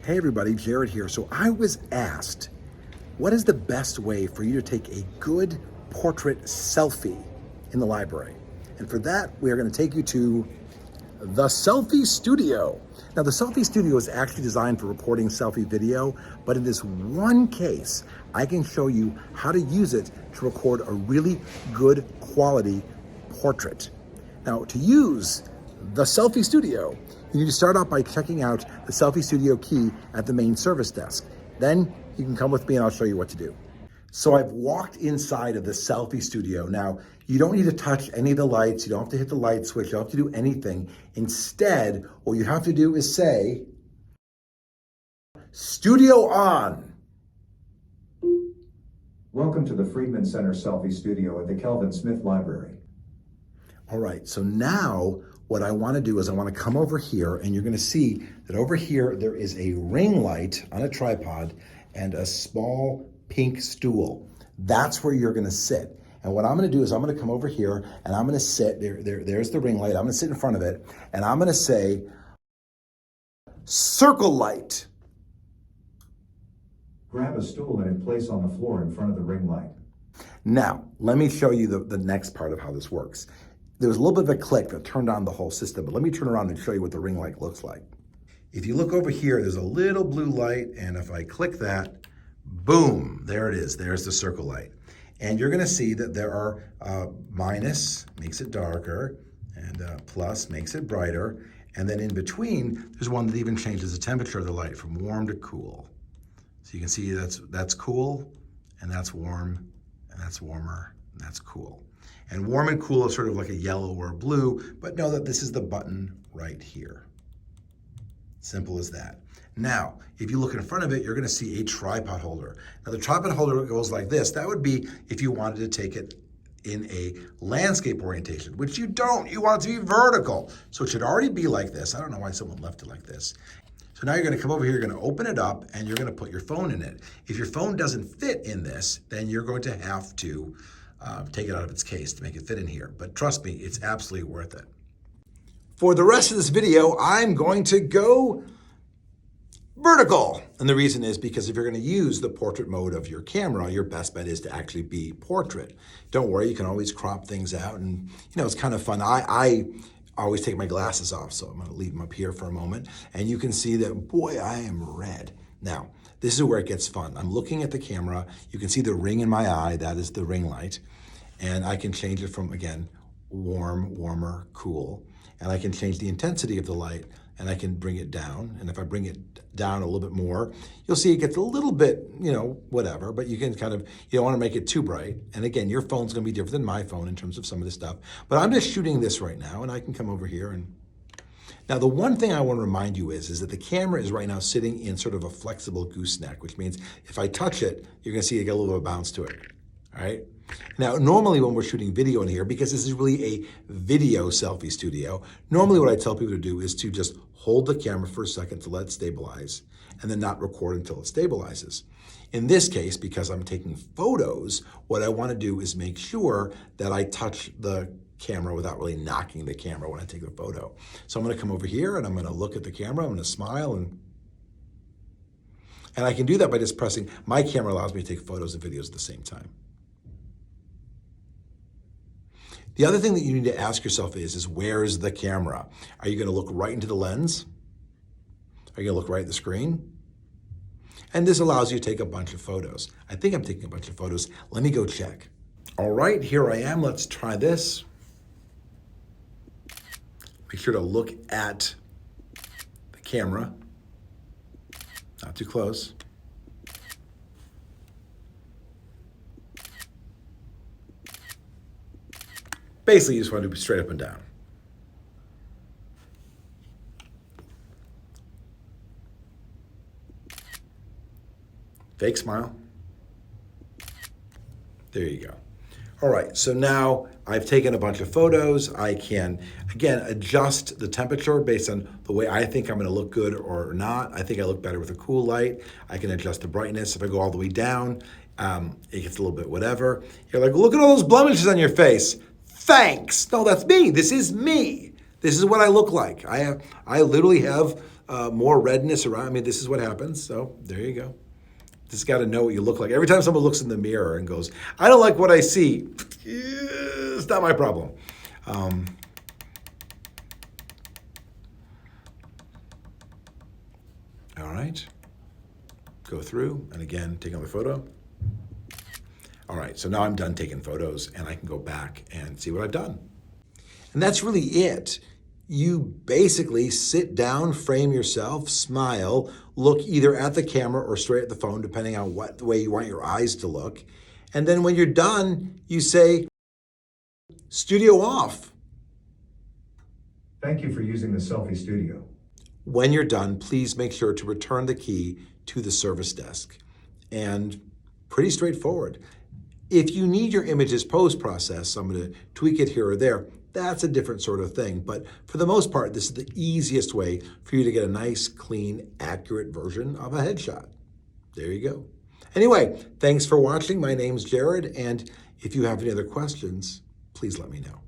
Hey everybody, Jared here. So I was asked, what is the best way for you to take a good portrait selfie in the library? And for that, we are going to take you to the Selfie Studio. Now, the Selfie Studio is actually designed for recording selfie video, but in this one case, I can show you how to use it to record a really good quality portrait. Now, to use the Selfie Studio, you need to start out by checking out the Selfie Studio key at the main service desk. Then you can come with me and I'll show you what to do. So I've walked inside of the Selfie Studio. Now, you don't need to touch any of the lights. You don't have to hit the light switch. You don't have to do anything. Instead, what you have to do is say, Studio on. Welcome to the Freedman Center Selfie Studio at the Kelvin Smith Library. All right, so now what I want to do is I want to come over here, and you're going to see that over here there is a ring light on a tripod and a small pink stool. That's where you're going to sit. And what I'm going to do is I'm going to come over here and I'm going to sit, there's the ring light. I'm going to sit in front of it and I'm going to say, circle light. Grab a stool and place on the floor in front of the ring light. Now, let me show you the next part of how this works. There was a little bit of a click that turned on the whole system, but let me turn around and show you what the ring light looks like. If you look over here, there's a little blue light, and if I click that, boom, there it is. There's the circle light. And you're gonna see that there are minus, makes it darker, and plus makes it brighter. And then in between, there's one that even changes the temperature of the light from warm to cool. So you can see that's cool, and that's warm, and that's warmer, and that's cool. And warm and cool is sort of like a yellow or a blue, but know that this is the button right here. Simple as that. Now, if you look in front of it, you're gonna see a tripod holder. Now the tripod holder goes like this. That would be if you wanted to take it in a landscape orientation, which you don't. You want it to be vertical. So it should already be like this. I don't know why someone left it like this. So now you're gonna come over here, you're gonna open it up, and you're gonna put your phone in it. If your phone doesn't fit in this, then you're going to have to take it out of its case to make it fit in here. But trust me, it's absolutely worth it. For the rest of this video, I'm going to go vertical. And the reason is because if you're going to use the portrait mode of your camera, your best bet is to actually be portrait. Don't worry, you can always crop things out, and it's kind of fun. I always take my glasses off, so I'm going to leave them up here for a moment, and you can see that, boy, I am red. Now, this is where it gets fun. I'm looking at the camera. You can see the ring in my eye. That is the ring light. And I can change it from, again, warm, warmer, cool. And I can change the intensity of the light, and I can bring it down. And if I bring it down a little bit more, you'll see it gets a little bit, whatever, but you can kind of, you don't want to make it too bright. And again, your phone's going to be different than my phone in terms of some of this stuff. But I'm just shooting this right now, and I can come over here and now, the one thing I want to remind you is that the camera is right now sitting in sort of a flexible gooseneck, which means if I touch it, you're going to see it get a little bit of bounce to it, all right? Now, normally when we're shooting video in here, because this is really a video selfie studio, normally what I tell people to do is to just hold the camera for a second to let it stabilize and then not record until it stabilizes. In this case, because I'm taking photos, what I want to do is make sure that I touch the camera without really knocking the camera when I take the photo. So I'm going to come over here and I'm going to look at the camera. I'm going to smile and I can do that by just pressing. My camera allows me to take photos and videos at the same time. The other thing that you need to ask yourself is where's the camera? Are you going to look right into the lens? Are you going to look right at the screen? And this allows you to take a bunch of photos. I think I'm taking a bunch of photos. Let me go check. All right, here I am. Let's try this. Make sure to look at the camera, not too close. Basically, you just want to do straight up and down. Fake smile. There you go. All right, so now I've taken a bunch of photos. I can, again, adjust the temperature based on the way I think I'm gonna look good or not. I think I look better with a cool light. I can adjust the brightness. If I go all the way down, it gets a little bit whatever. You're like, look at all those blemishes on your face. Thanks. No, that's me. This is me. This is what I look like. I literally have more redness around. I mean, this is what happens. So there you go. Just got to know what you look like. Every time someone looks in the mirror and goes, I don't like what I see, it's not my problem. All right. Go through, and again, take another photo. All right, so now I'm done taking photos, and I can go back and see what I've done. And that's really it. You basically sit down, frame yourself, smile, look either at the camera or straight at the phone, depending on what the way you want your eyes to look. And then when you're done, you say, studio off. Thank you for using the Selfie Studio. When you're done, please make sure to return the key to the service desk. And pretty straightforward. If you need your images post-processed, I'm going to tweak it here or there, that's a different sort of thing. But for the most part, this is the easiest way for you to get a nice, clean, accurate version of a headshot. There you go. Anyway, thanks for watching. My name's Jared, and if you have any other questions, please let me know.